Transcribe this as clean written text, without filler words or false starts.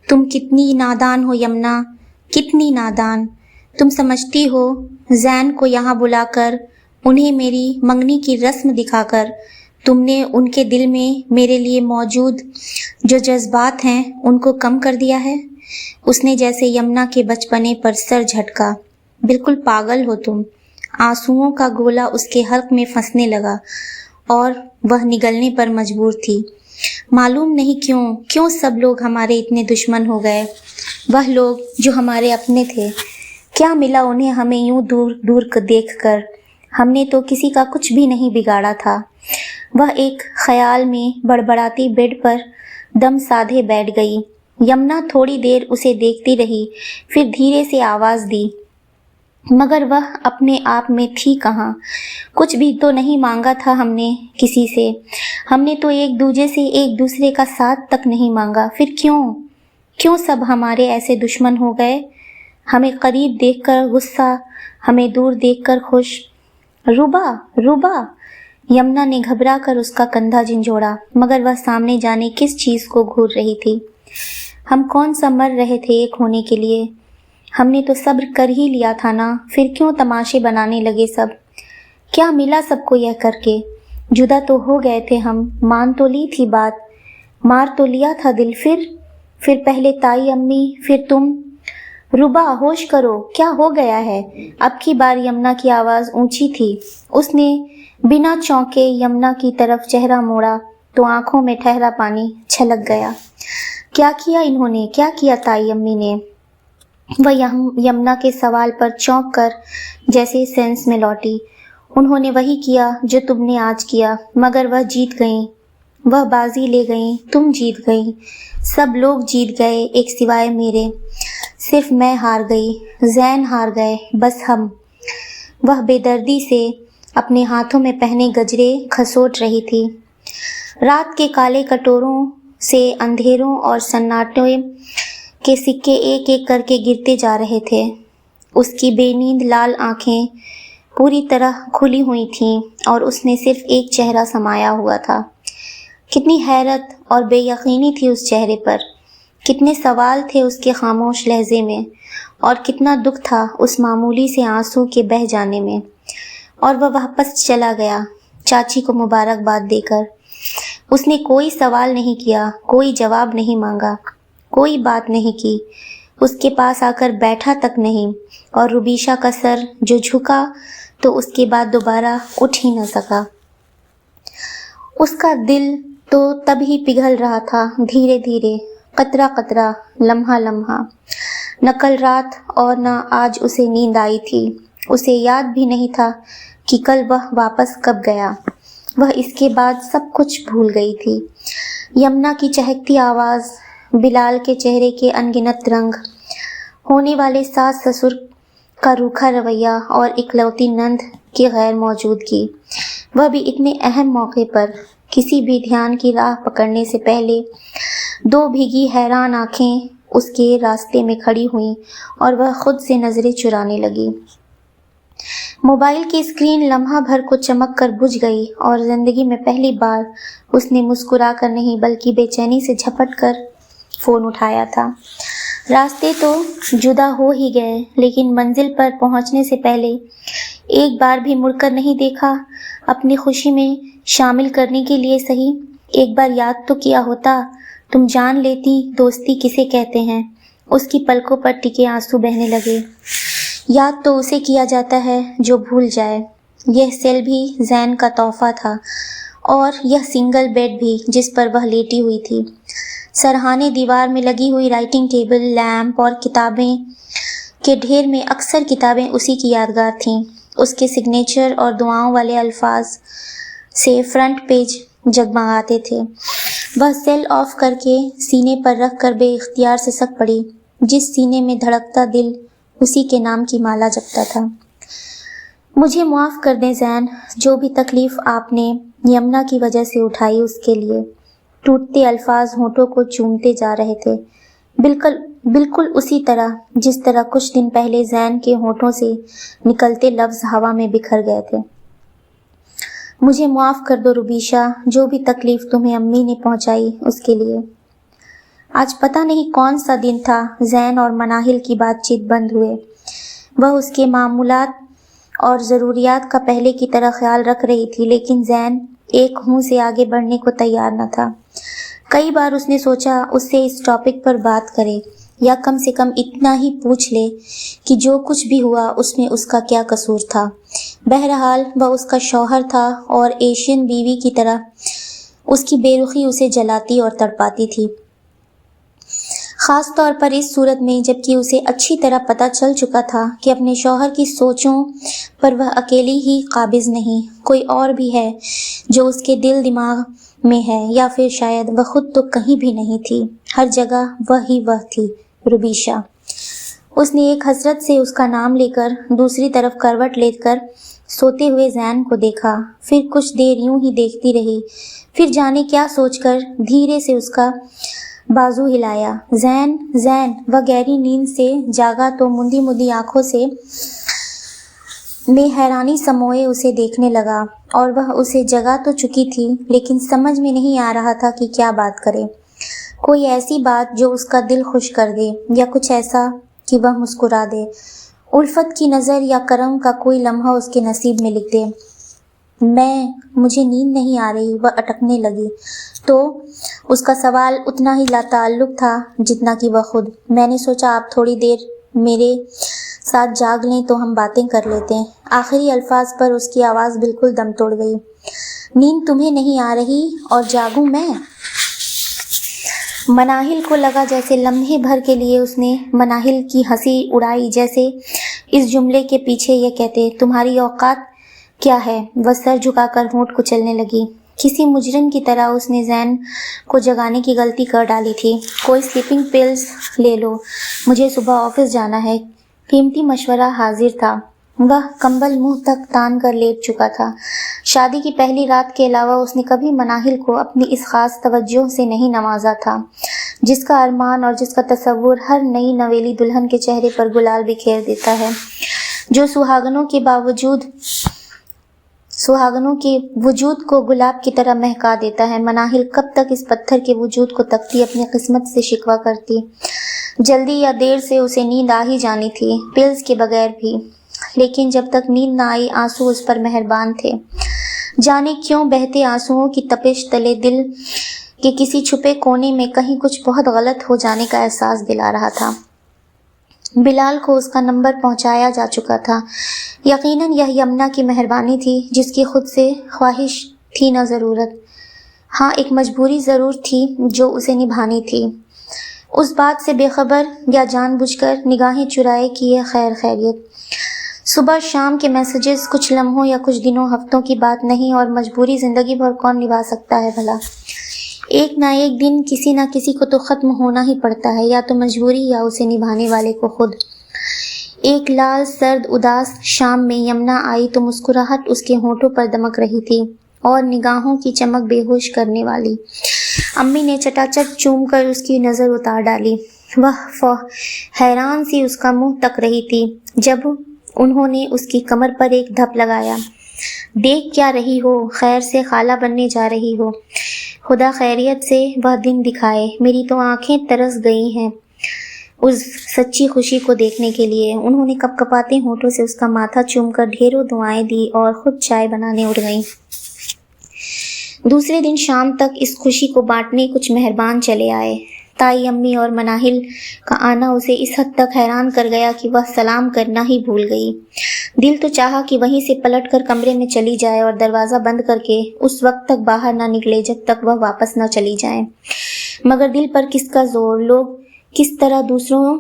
तुम कितनी नादान हो यमुना, कितनी नादान। तुम समझती हो जैन को यहाँ बुलाकर, उन्हें मेरी मंगनी की रस्म दिखाकर तुमने उनके दिल में मेरे लिए मौजूद जो जज्बात हैं उनको कम कर दिया है। उसने जैसे यमुना के बचपने पर सर झटका। बिल्कुल पागल हो तुम। आंसुओं का गोला उसके हल्क में फंसने लगा और वह निगलने पर मजबूर थी। मालूम नहीं क्यों सब लोग हमारे इतने दुश्मन हो गए। वह लोग जो हमारे अपने थे, क्या मिला उन्हें हमें यूं दूर दूर देखकर। हमने तो किसी का कुछ भी नहीं बिगाड़ा था। वह एक ख्याल में बड़बड़ाती बेड पर दम साधे बैठ गई। यमुना थोड़ी देर उसे देखती रही, फिर धीरे से आवाज दी, मगर वह अपने आप में थी कहाँ। कुछ भी तो नहीं मांगा था हमने किसी से। हमने तो एक दूजे से एक दूसरे का साथ तक नहीं मांगा। फिर क्यों सब हमारे ऐसे दुश्मन हो गए। हमें करीब देखकर गुस्सा, हमें दूर देखकर खुश। रुबा यमुना ने घबरा कर उसका कंधा झंझोड़ा, मगर वह सामने जाने किस चीज को घूर रही थी। हम कौन सा मर रहे थे एक होने के लिए। हमने तो सब्र कर ही लिया था ना, फिर क्यों तमाशे बनाने लगे सब। क्या मिला सबको यह करके। जुदा तो हो गए थे हम, मान तो ली थी बात, मार तो लिया था दिल। फिर पहले ताई अम्मी, फिर तुम। रुबा होश करो, क्या हो गया है। अब की बार यमुना की आवाज ऊंची थी। उसने बिना चौंके यमुना की तरफ चेहरा मोड़ा तो आंखों में ठहरा पानी छलक गया। क्या किया इन्होंने, क्या किया ताई अम्मी ने। वह यमुना के सवाल पर चौंक कर जैसे सेंस में लौटी। उन्होंने वही किया जो तुमने आज किया, मगर वह जीत गईं। वह बाजी ले गईं, तुम जीत गईं। सब लोग जीत गए एक सिवाय मेरे। सिर्फ मैं हार गई, जैन हार गए, बस हम। वह बेदर्दी से अपने हाथों में पहने गजरे खसोट रही थी। रात के काले कटोरों से अंधेरों और सन्नाटे के सिक्के एक एक करके गिरते जा रहे थे। उसकी बेनींद लाल आंखें पूरी तरह खुली हुई थीं और उसने सिर्फ एक चेहरा समाया हुआ था। कितनी हैरत और बेयकीनी थी उस चेहरे पर। कितने सवाल थे उसके खामोश लहजे में और कितना दुख था उस मामूली से आंसू के बह जाने में। और वह वापस चला गया चाची को मुबारकबाद देकर। उसने कोई सवाल नहीं किया, कोई जवाब नहीं मांगा, कोई बात नहीं की, उसके पास आकर बैठा तक नहीं। और रुबीशा का सर जो झुका तो उसके बाद दोबारा उठ ही न सका। उसका दिल तो तब ही पिघल रहा था, धीरे धीरे, कतरा कतरा, लम्हा लम्हा। न कल रात और न आज उसे नींद आई थी। उसे याद भी नहीं था कि कल वह वापस कब गया। वह इसके बाद सब कुछ भूल गई थी। यमुना की चहकती आवाज, बिलाल के चेहरे के अनगिनत रंग, होने वाले सास ससुर का रूखा रवैया और इकलौती नंद की गैर मौजूदगी, वह भी इतने अहम मौके पर। किसी भी ध्यान की राह पकड़ने से पहले दो भीगी हैरान आंखें उसके रास्ते में खड़ी हुईं और वह खुद से नजरें चुराने लगी। मोबाइल की स्क्रीन लम्हा भर को चमक कर बुझ गई और जिंदगी में पहली बार उसने मुस्कुरा कर नहीं बल्कि बेचैनी से झपट कर फोन उठाया था। रास्ते तो जुदा हो ही गए, लेकिन मंजिल पर पहुंचने से पहले एक बार भी मुड़कर नहीं देखा। अपनी खुशी में शामिल करने के लिए सही एक बार याद तो किया होता। तुम जान लेती दोस्ती किसे कहते हैं। उसकी पलकों पर टिके आंसू बहने लगे। याद तो उसे किया जाता है जो भूल जाए। यह सेल भी जैन का तोहफा था और यह सिंगल बेड भी जिस पर वह लेटी हुई थी। सरहाने दीवार में लगी हुई राइटिंग टेबल, लैंप और किताबें के ढेर में अक्सर किताबें उसी की यादगार थीं। उसके सिग्नेचर और दुआओं वाले अल्फाज से फ्रंट पेज जगमगाते थे। वह सेल ऑफ करके सीने पर रख कर बेइख्तियार से सक पड़ी। जिस सीने में धड़कता दिल उसी के नाम की माला जपता था। मुझे माफ़ कर दें जैन, जो भी तकलीफ आपने यमुना की वजह से उठाई उसके लिए। टूटते अल्फाज होठों को चूमते जा रहे थे, बिल्कुल उसी तरह जिस तरह कुछ दिन पहले जैन के होठों से निकलते लफ्ज हवा में बिखर गए थे। मुझे माफ़ कर दो रुबीशा, जो भी तकलीफ तुम्हें अम्मी ने पहुंचाई उसके लिए। آج پتہ نہیں کون سا دن تھا، زین اور مناہل کی بات چیت بند ہوئے۔ وہ اس کے معمولات اور ضروریات کا پہلے کی طرح خیال رکھ رہی تھی، لیکن زین ایک ہوں سے آگے بڑھنے کو تیار نہ تھا۔ کئی بار اس نے سوچا اس سے اس ٹاپک پر بات کرے، یا کم سے کم اتنا ہی پوچھ لے کہ جو کچھ بھی ہوا اس میں اس کا کیا قصور تھا۔ بہرحال وہ اس کا شوہر تھا اور ایشین بیوی کی طرح اس کی بے رخی اسے جلاتی اور تڑپاتی تھی، خاص طور پر اس صورت میں جبکہ اسے اچھی طرح پتہ چل چکا تھا کہ اپنے شوہر کی سوچوں پر وہ اکیلی ہی قابض نہیں، کوئی اور بھی ہے جو اس کے دل دماغ میں ہے، یا پھر شاید وہ خود تو کہیں بھی نہیں تھی، ہر جگہ وہی وہ تھی، ربیشہ۔ اس نے ایک حسرت سے اس کا نام لے کر دوسری طرف کروٹ لے کر سوتے ہوئے زین کو دیکھا، پھر کچھ دیر یوں ہی دیکھتی رہی، پھر جانے کیا سوچ کر دھیرے سے اس کا بازو ہلایا۔ زین، زین! وہ گہری نیند سے جاگا تو مندی مندی آنکھوں سے میں حیرانی سموئے اسے دیکھنے لگا، اور وہ اسے جگا تو چکی تھی لیکن سمجھ میں نہیں آ رہا تھا کہ کیا بات کرے، کوئی ایسی بات جو اس کا دل خوش کر دے، یا کچھ ایسا کہ وہ مسکرا دے، الفت کی نظر یا کرم کا کوئی لمحہ اس کے نصیب میں لکھ دے۔ مجھے نیند نہیں آ رہی، وہ اٹکنے لگی، تو اس کا سوال اتنا ہی لا تعلق تھا جتنا کہ وہ خود۔ میں نے سوچا آپ تھوڑی دیر میرے ساتھ جاگ لیں تو ہم باتیں کر لیتے ہیں۔ آخری الفاظ پر اس کی آواز بالکل دم توڑ گئی۔ نیند تمہیں نہیں آ رہی اور جاگوں میں؟ مناہل کو لگا جیسے لمحے بھر کے لیے اس نے مناہل کی ہنسی اڑائی، جیسے اس جملے کے پیچھے یہ کہتے تمہاری اوقات کیا ہے۔ وہ سر جھکا کر ہونٹ کچلنے لگی۔ کسی مجرم کی طرح اس نے زین کو جگانے کی غلطی کر ڈالی تھی۔ کوئی سلیپنگ پلز لے لو، مجھے صبح آفس جانا ہے۔ قیمتی مشورہ حاضر تھا۔ وہ کمبل منہ تک تان کر لیٹ چکا تھا۔ شادی کی پہلی رات کے علاوہ اس نے کبھی مناہل کو اپنی اس خاص توجہ سے نہیں نوازا تھا جس کا ارمان اور جس کا تصور ہر نئی نویلی دلہن کے چہرے پر گلال بکھیر دیتا ہے، جو سہاگنوں کے وجود کو گلاب کی طرح مہکا دیتا ہے۔ مناہل کب تک اس پتھر کے وجود کو تکتی، اپنی قسمت سے شکوہ کرتی؟ جلدی یا دیر سے اسے نیند آ ہی جانی تھی، پلز کے بغیر بھی، لیکن جب تک نیند نہ آئی آنسو اس پر مہربان تھے۔ جانے کیوں بہتے آنسوؤں کی تپش تلے دل کے کسی چھپے کونے میں کہیں کچھ بہت غلط ہو جانے کا احساس دلا رہا تھا۔ بلال کو اس کا نمبر پہنچایا جا چکا تھا۔ یقیناً یہ یمنا کی مہربانی تھی جس کی خود سے خواہش تھی نہ ضرورت۔ ہاں، ایک مجبوری ضرور تھی جو اسے نبھانی تھی۔ اس بات سے بے خبر یا جان بوجھ کر نگاہیں چرائے کہ یہ خیریت۔ صبح شام کے میسیجز کچھ لمحوں یا کچھ دنوں ہفتوں کی بات نہیں، اور مجبوری زندگی بھر کون نبھا سکتا ہے بھلا؟ ایک نہ ایک دن کسی نہ کسی کو تو ختم ہونا ہی پڑتا ہے، یا تو مجبوری یا اسے نبھانے والے کو خود۔ ایک لال سرد اداس شام میں یمنا آئی تو مسکراہٹ اس کے ہونٹوں پر دمک رہی تھی اور نگاہوں کی چمک بے ہوش کرنے والی۔ امی نے چٹاچٹ چوم کر اس کی نظر اتار ڈالی۔ وہ حیران سی اس کا منہ تک رہی تھی جب انہوں نے اس کی کمر پر ایک دھپ لگایا۔ دیکھ کیا رہی ہو؟ خیر سے خالہ بننے جا رہی ہو؟ خدا خیریت سے وہ دن دکھائے، میری تو آنکھیں ترس گئی ہیں اس سچی خوشی کو دیکھنے کے لیے۔ انہوں نے کپ کپاتے ہونٹوں سے اس کا ماتھا چوم کر ڈھیروں دعائیں دی اور خود چائے بنانے اٹھ گئیں۔ دوسرے دن شام تک اس خوشی کو بانٹنے کچھ مہربان چلے آئے۔ تائی امی اور مناہل کا آنا اسے اس حد تک حیران کر گیا کہ وہ سلام کرنا ہی بھول گئی۔ دل تو چاہا کہ وہیں سے پلٹ کر کمرے میں چلی جائے اور دروازہ بند کر کے اس وقت تک باہر نہ نکلے جب تک وہ واپس نہ چلی جائے، مگر دل پر کس کا زور، لوگ کس طرح دوسروں